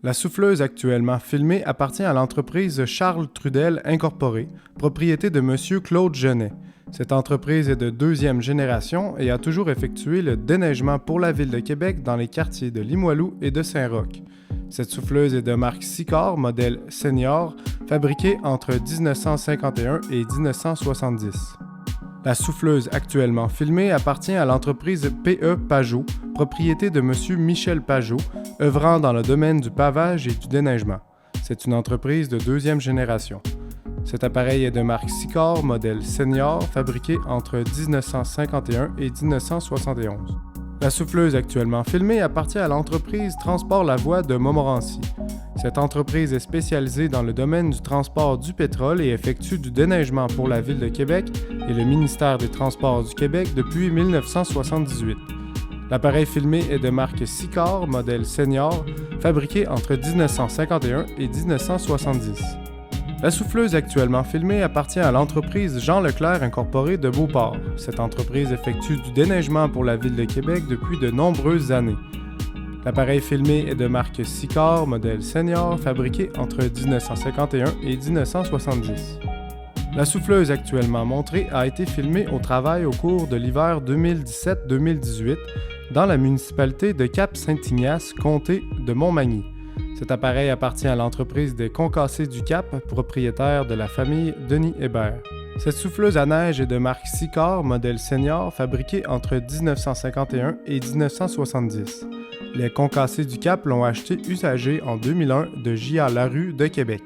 La souffleuse actuellement filmée appartient à l'entreprise Charles Trudel Incorporée, propriété de M. Claude Genet. Cette entreprise est de deuxième génération et a toujours effectué le déneigement pour la Ville de Québec dans les quartiers de Limoilou et de Saint-Roch. Cette souffleuse est de marque Sicor, modèle Senior, fabriquée entre 1951 et 1970. La souffleuse actuellement filmée appartient à l'entreprise P.E. Pajot, propriété de M. Michel Pajot, œuvrant dans le domaine du pavage et du déneigement. C'est une entreprise de deuxième génération. Cet appareil est de marque Sicor, modèle Senior, fabriqué entre 1951 et 1971. La souffleuse actuellement filmée appartient à l'entreprise Transport La Voie de Montmorency. Cette entreprise est spécialisée dans le domaine du transport du pétrole et effectue du déneigement pour la Ville de Québec et le ministère des Transports du Québec depuis 1978. L'appareil filmé est de marque Sicor, modèle Senior, fabriqué entre 1951 et 1970. La souffleuse actuellement filmée appartient à l'entreprise Jean Leclerc Incorporée de Beauport. Cette entreprise effectue du déneigement pour la Ville de Québec depuis de nombreuses années. L'appareil filmé est de marque Sicor, modèle Senior, fabriqué entre 1951 et 1970. La souffleuse actuellement montrée a été filmée au travail au cours de l'hiver 2017-2018 dans la municipalité de Cap-Saint-Ignace, comté de Montmagny. Cet appareil appartient à l'entreprise des Concassés du Cap, propriétaire de la famille Denis Hébert. Cette souffleuse à neige est de marque Sicor, modèle Senior, fabriquée entre 1951 et 1970. Les Concassés du Cap l'ont acheté usagée en 2001 de J.A. Larue de Québec.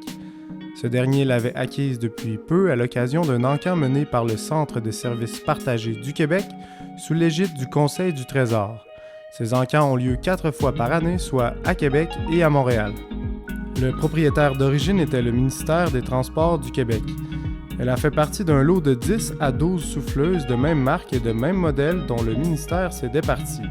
Ce dernier l'avait acquise depuis peu à l'occasion d'un encamp mené par le Centre de services partagés du Québec sous l'égide du Conseil du Trésor. Ces encamps ont lieu 4 fois par année, soit à Québec et à Montréal. Le propriétaire d'origine était le ministère des Transports du Québec. Elle a fait partie d'un lot de 10 à 12 souffleuses de même marque et de même modèle dont le ministère s'est départi.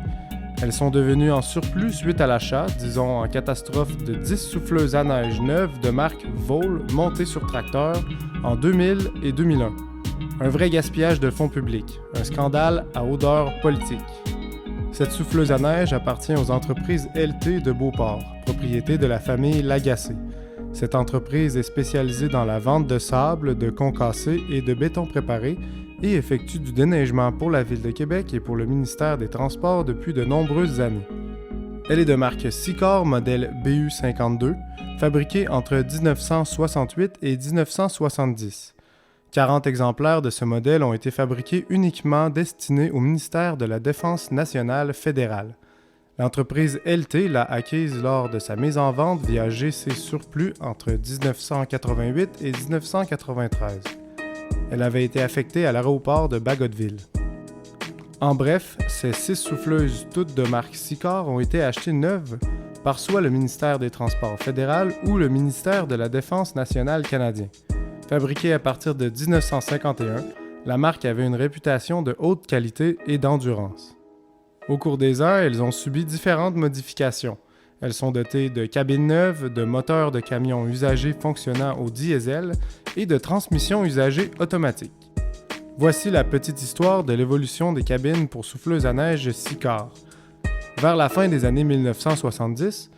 Elles sont devenues en surplus suite à l'achat, disons en catastrophe, de 10 souffleuses à neige neuves de marque Vol montées sur tracteur en 2000 et 2001. Un vrai gaspillage de fonds publics, un scandale à odeur politique. Cette souffleuse à neige appartient aux entreprises LT de Beauport, propriété de la famille Lagacé. Cette entreprise est spécialisée dans la vente de sable, de concassés et de béton préparé et effectue du déneigement pour la Ville de Québec et pour le ministère des Transports depuis de nombreuses années. Elle est de marque Sicor, modèle BU52, fabriquée entre 1968 et 1970. 40 exemplaires de ce modèle ont été fabriqués uniquement destinés au ministère de la Défense nationale fédérale. L'entreprise LT l'a acquise lors de sa mise en vente via GC Surplus entre 1988 et 1993. Elle avait été affectée à l'aéroport de Bagotville. En bref, ces 6 souffleuses toutes de marque Sicor ont été achetées neuves par soit le ministère des Transports fédéral ou le ministère de la Défense nationale canadien. Fabriquée à partir de 1951, la marque avait une réputation de haute qualité et d'endurance. Au cours des ans, elles ont subi différentes modifications. Elles sont dotées de cabines neuves, de moteurs de camions usagés fonctionnant au diesel et de transmissions usagées automatiques. Voici la petite histoire de l'évolution des cabines pour souffleuses à neige Sicor. Vers la fin des années 1970,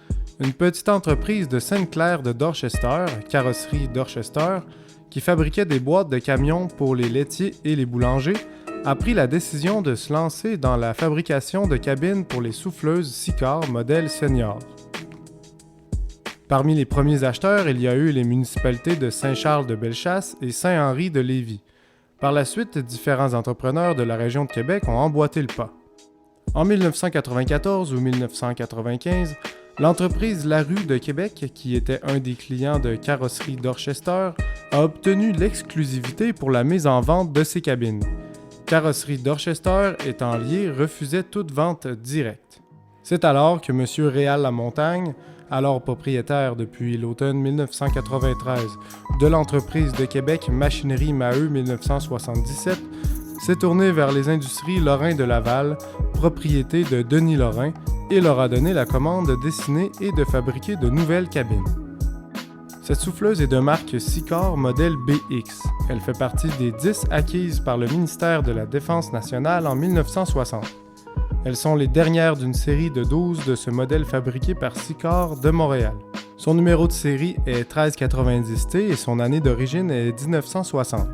une petite entreprise de Sainte-Claire de Dorchester, Carrosserie Dorchester, qui fabriquait des boîtes de camions pour les laitiers et les boulangers, a pris la décision de se lancer dans la fabrication de cabines pour les souffleuses Sicor modèle Senior. Parmi les premiers acheteurs, il y a eu les municipalités de Saint-Charles-de-Bellechasse et Saint-Henri de Lévis. Par la suite, différents entrepreneurs de la région de Québec ont emboîté le pas. En 1994 ou 1995, l'entreprise Larue de Québec, qui était un des clients de Carrosserie Dorchester, a obtenu l'exclusivité pour la mise en vente de ses cabines. Carrosserie Dorchester, étant liée, refusait toute vente directe. C'est alors que M. Réal Lamontagne, alors propriétaire depuis l'automne 1993 de l'entreprise de Québec Machinerie Maheu 1977, s'est tourné vers les industries Lorrain de Laval, propriété de Denis Lorrain, et leur a donné la commande de dessiner et de fabriquer de nouvelles cabines. Cette souffleuse est de marque Sicor modèle BX. Elle fait partie des 10 acquises par le ministère de la Défense nationale en 1960. Elles sont les dernières d'une série de 12 de ce modèle fabriqué par Sicor de Montréal. Son numéro de série est 1390T et son année d'origine est 1960.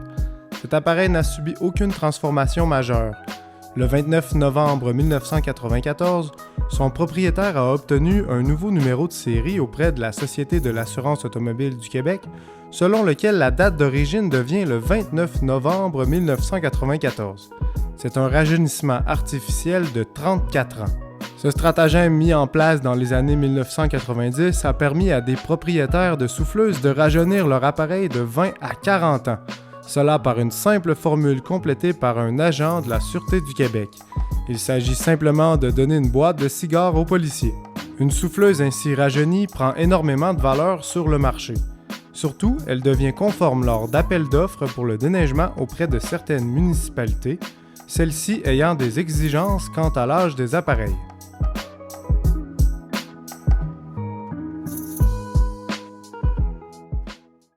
Cet appareil n'a subi aucune transformation majeure. Le 29 novembre 1994, son propriétaire a obtenu un nouveau numéro de série auprès de la Société de l'assurance automobile du Québec, selon lequel la date d'origine devient le 29 novembre 1994. C'est un rajeunissement artificiel de 34 ans. Ce stratagème mis en place dans les années 1990 a permis à des propriétaires de souffleuses de rajeunir leur appareil de 20 à 40 ans. Cela par une simple formule complétée par un agent de la Sûreté du Québec. Il s'agit simplement de donner une boîte de cigares aux policiers. Une souffleuse ainsi rajeunie prend énormément de valeur sur le marché. Surtout, elle devient conforme lors d'appels d'offres pour le déneigement auprès de certaines municipalités, celles-ci ayant des exigences quant à l'âge des appareils.